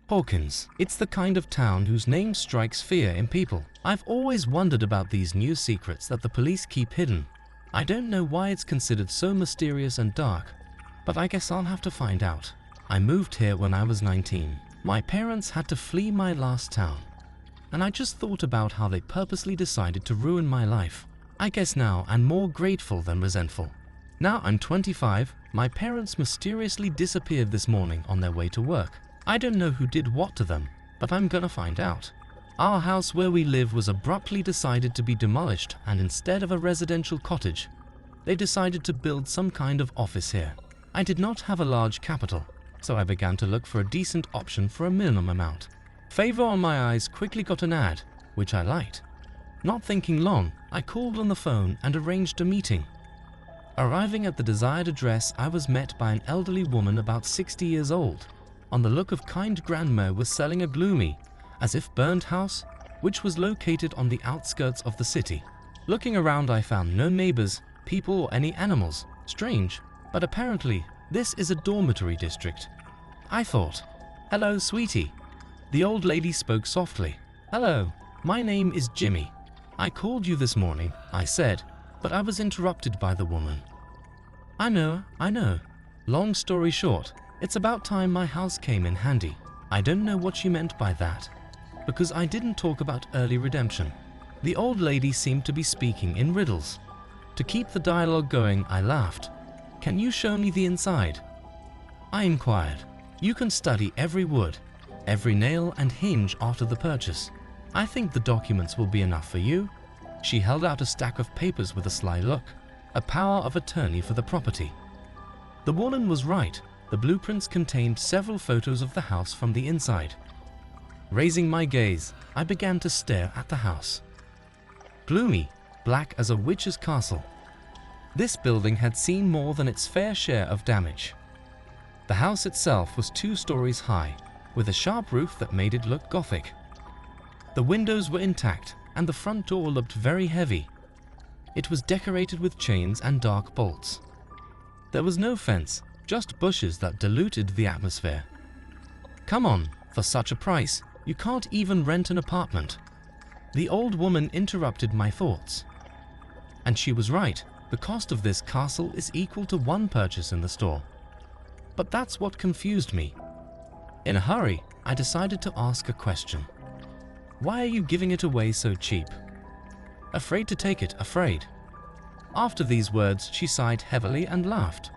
Hawkins. It's the kind of town whose name strikes fear in people. I've always wondered about these new secrets that the police keep hidden. I don't know why it's considered so mysterious and dark, but I guess I'll have to find out. I moved here when I was 19. My parents had to flee my last town, and I just thought about how they purposely decided to ruin my life. I guess now I'm more grateful than resentful. Now I'm 25, my parents mysteriously disappeared this morning on their way to work. I don't know who did what to them, but I'm gonna find out. Our house where we live was abruptly decided to be demolished, and instead of a residential cottage, they decided to build some kind of office here. I did not have a large capital, so I began to look for a decent option for a minimum amount. Favor on my eyes quickly got an ad, which I liked. Not thinking long, I called on the phone and arranged a meeting. Arriving at the desired address, I was met by an elderly woman about 60 years old. On the look of kind grandma was selling a gloomy, as if burned house, which was located on the outskirts of the city. Looking around, I found no neighbors, people, or any animals. Strange, but apparently this is a dormitory district. I thought, "Hello, sweetie." The old lady spoke softly. "Hello, my name is Jimmy. I called you this morning," I said, but I was interrupted by the woman. I know. Long story short, it's about time my house came in handy." I don't know what she meant by that, because I didn't talk about early redemption. The old lady seemed to be speaking in riddles. To keep the dialogue going, I laughed. "Can you show me the inside?" I inquired. "You can study every wood, every nail and hinge after the purchase. I think the documents will be enough for you." She held out a stack of papers with a sly look, a power of attorney for the property. The woman was right. The blueprints contained several photos of the house from the inside. Raising my gaze, I began to stare at the house. Gloomy, black as a witch's castle. This building had seen more than its fair share of damage. The house itself was 2 stories high, with a sharp roof that made it look Gothic. The windows were intact, and the front door looked very heavy. It was decorated with chains and dark bolts. There was no fence, just bushes that diluted the atmosphere. "Come on, for such a price, you can't even rent an apartment." The old woman interrupted my thoughts. And she was right. The cost of this castle is equal to 1 purchase in the store. But that's what confused me. In a hurry, I decided to ask a question. "Why are you giving it away so cheap?" "Afraid to take it, afraid." After these words, she sighed heavily and laughed.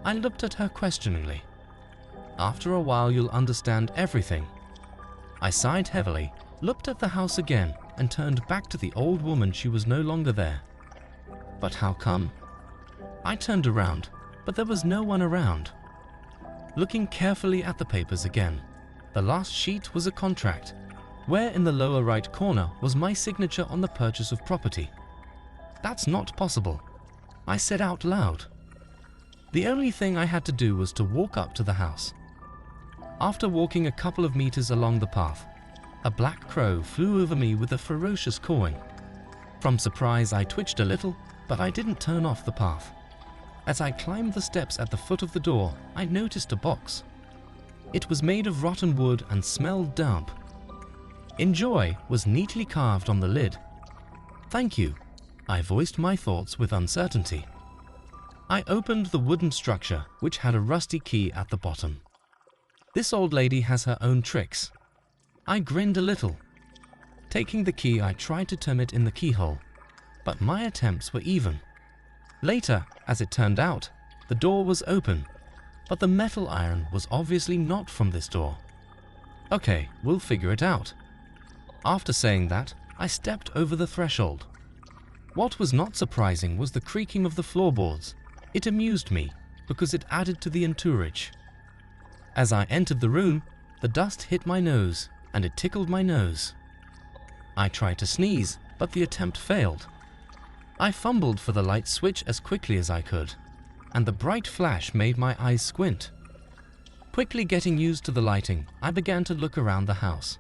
I looked at her questioningly. "After a while, you'll understand everything." I sighed heavily, looked at the house again, and turned back to the old woman. She was no longer there. But how come? I turned around, but there was no one around. Looking carefully at the papers again, the last sheet was a contract, where in the lower right corner was my signature on the purchase of property. "That's not possible," I said out loud. The only thing I had to do was to walk up to the house. After walking a couple of meters along the path, a black crow flew over me with a ferocious cawing. From surprise, I twitched a little, but I didn't turn off the path. As I climbed the steps at the foot of the door, I noticed a box. It was made of rotten wood and smelled damp. "Enjoy" was neatly carved on the lid. "Thank you," I voiced my thoughts with uncertainty. I opened the wooden structure, which had a rusty key at the bottom. This old lady has her own tricks. I grinned a little. Taking the key, I tried to turn it in the keyhole, but my attempts were even. Later, as it turned out, the door was open, but the metal iron was obviously not from this door. "Okay, we'll figure it out." After saying that, I stepped over the threshold. What was not surprising was the creaking of the floorboards. It amused me because it added to the entourage. As I entered the room, the dust hit my nose and it tickled my nose. I tried to sneeze, but the attempt failed. I fumbled for the light switch as quickly as I could, and the bright flash made my eyes squint. Quickly getting used to the lighting, I began to look around the house.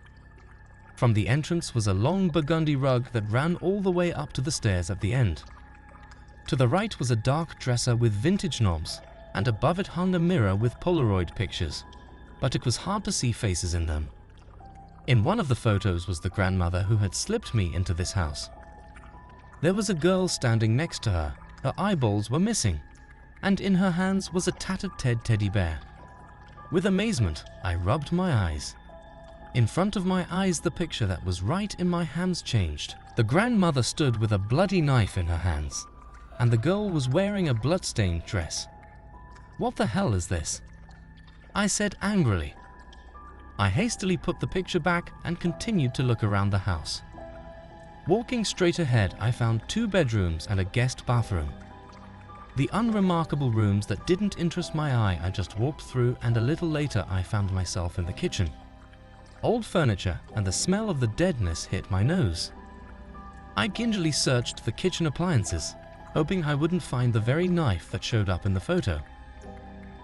From the entrance was a long burgundy rug that ran all the way up to the stairs at the end. To the right was a dark dresser with vintage knobs, and above it hung a mirror with Polaroid pictures. but it was hard to see faces in them. In one of the photos was the grandmother who had slipped me into this house. There was a girl standing next to her. Her eyeballs were missing, and in her hands was a tattered teddy bear. With amazement, I rubbed my eyes. In front of my eyes, the picture that was right in my hands changed. The grandmother stood with a bloody knife in her hands, and the girl was wearing a blood-stained dress. "What the hell is this?" I said angrily. I hastily put the picture back and continued to look around the house. Walking straight ahead, I found 2 bedrooms and a guest bathroom. The unremarkable rooms that didn't interest my eye I just walked through, and a little later I found myself in the kitchen. Old furniture and the smell of the deadness hit my nose. I gingerly searched the kitchen appliances, hoping I wouldn't find the very knife that showed up in the photo.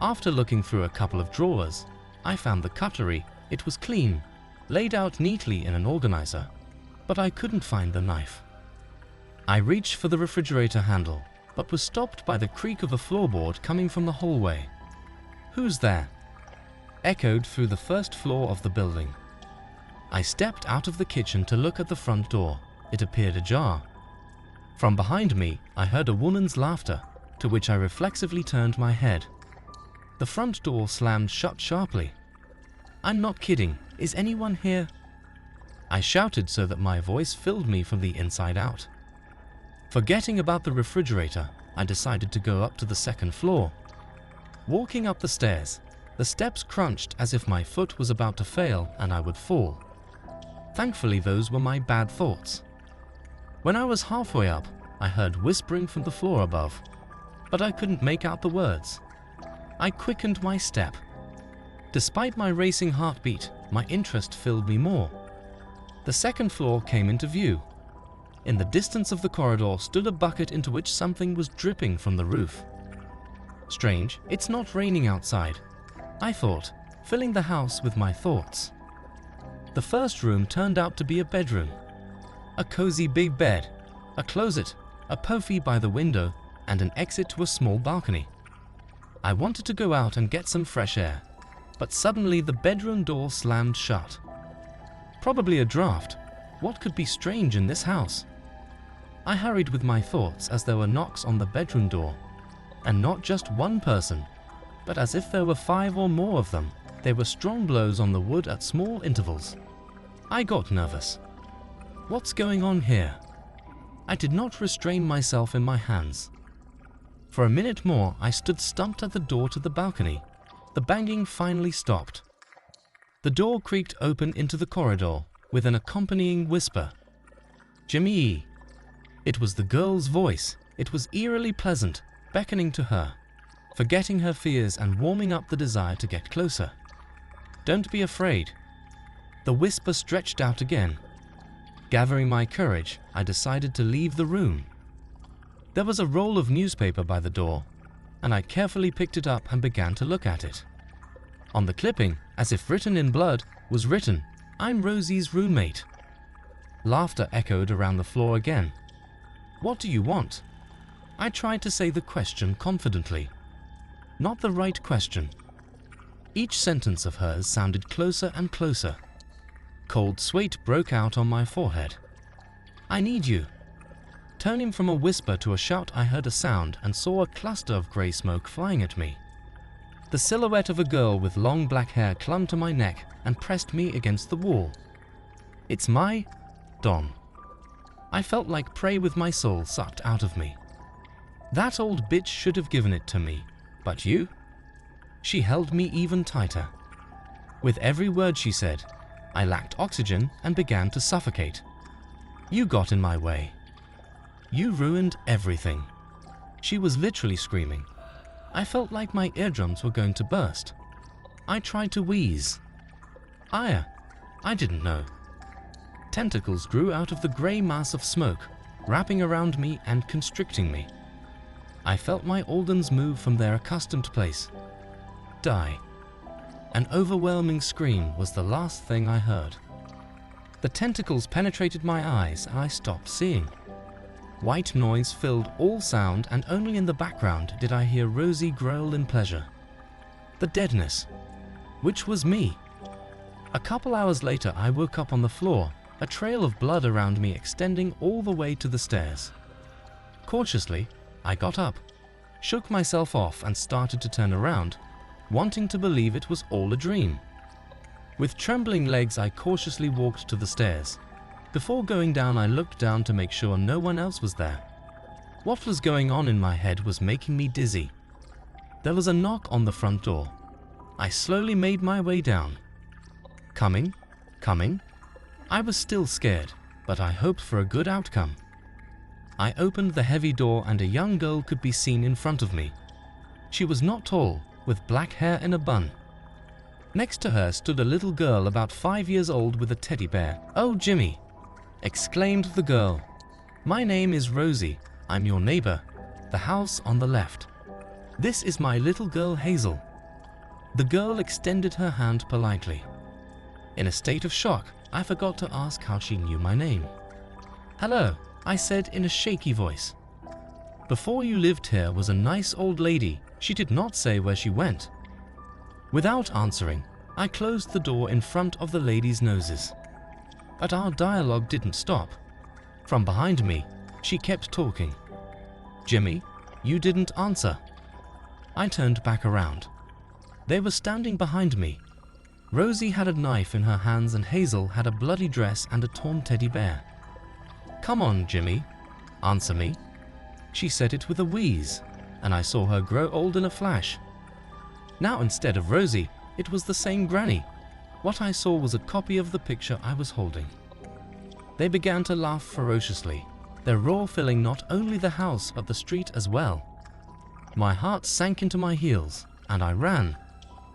After looking through a couple of drawers, I found the cutlery. It was clean, laid out neatly in an organizer, but I couldn't find the knife. I reached for the refrigerator handle, but was stopped by the creak of a floorboard coming from the hallway. "Who's there?" echoed through the first floor of the building. I stepped out of the kitchen to look at the front door. It appeared ajar. From behind me, I heard a woman's laughter, to which I reflexively turned my head. The front door slammed shut sharply. "I'm not kidding. Is anyone here?" I shouted so that my voice filled me from the inside out. Forgetting about the refrigerator, I decided to go up to the second floor. Walking up the stairs, the steps crunched as if my foot was about to fail and I would fall. Thankfully, those were my bad thoughts. When I was halfway up, I heard whispering from the floor above, but I couldn't make out the words. I quickened my step. Despite my racing heartbeat, my interest filled me more. The second floor came into view. In the distance of the corridor stood a bucket into which something was dripping from the roof. Strange, it's not raining outside, I thought, filling the house with my thoughts. The first room turned out to be a bedroom. A cozy big bed, a closet, a puffy by the window, and an exit to a small balcony. I wanted to go out and get some fresh air, but suddenly the bedroom door slammed shut. Probably a draft. What could be strange in this house? I hurried with my thoughts as there were knocks on the bedroom door, and not just one person, but as if there were 5 or more of them. They were strong blows on the wood at small intervals. I got nervous. What's going on here? I did not restrain myself in my hands. For a minute more, I stood stumped at the door to the balcony. The banging finally stopped. The door creaked open into the corridor with an accompanying whisper. "Jimmy." It was the girl's voice. It was eerily pleasant, beckoning to her, forgetting her fears and warming up the desire to get closer. "Don't be afraid." The whisper stretched out again. Gathering my courage, I decided to leave the room. There was a roll of newspaper by the door, and I carefully picked it up and began to look at it. On the clipping, as if written in blood, was written, "I'm Rosie's roommate." Laughter echoed around the floor again. "What do you want?" I tried to say the question confidently. Not the right question. Each sentence of hers sounded closer and closer. Cold sweat broke out on my forehead. "I need you." Turning from a whisper to a shout, I heard a sound and saw a cluster of grey smoke flying at me. The silhouette of a girl with long black hair clung to my neck and pressed me against the wall. "It's my Dawn." I felt like prey with my soul sucked out of me. "That old bitch should have given it to me, but you?" She held me even tighter. With every word she said, I lacked oxygen and began to suffocate. "You got in my way. You ruined everything." She was literally screaming. I felt like my eardrums were going to burst. I tried to wheeze. I didn't know. Tentacles grew out of the grey mass of smoke, wrapping around me and constricting me. I felt my organs move from their accustomed place. Die. An overwhelming scream was the last thing I heard. The tentacles penetrated my eyes and I stopped seeing. White noise filled all sound, and only in the background did I hear Rosie growl in pleasure. The deadness. which was me. A couple hours later, I woke up on the floor, a trail of blood around me extending all the way to the stairs. Cautiously, I got up, shook myself off and started to turn around, wanting to believe it was all a dream. With trembling legs, I cautiously walked to the stairs. Before going down, I looked down to make sure no one else was there. What was going on in my head was making me dizzy. There was a knock on the front door. I slowly made my way down. Coming, coming. I was still scared, but I hoped for a good outcome. I opened the heavy door and a young girl could be seen in front of me. She was not tall, with black hair in a bun. Next to her stood a little girl about 5 years old with a teddy bear. "Oh, Jimmy," exclaimed the girl. "My name is Rosie. I'm your neighbor, the house on the left. This is my little girl Hazel." The girl extended her hand politely. In a state of shock, I forgot to ask how she knew my name. "Hello," I said in a shaky voice. "Before you lived here was a nice old lady. She did not say where she went." Without answering, I closed the door in front of the lady's noses. But our dialogue didn't stop. From behind me, she kept talking. "Jimmy, you didn't answer." I turned back around. They were standing behind me. Rosie had a knife in her hands and Hazel had a bloody dress and a torn teddy bear. "Come on, Jimmy, answer me." She said it with a wheeze, and I saw her grow old in a flash. Now instead of Rosie, it was the same granny. What I saw was a copy of the picture I was holding. They began to laugh ferociously, their roar filling not only the house but the street as well. My heart sank into my heels, and I ran.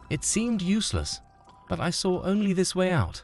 It seemed useless, but I saw only this way out.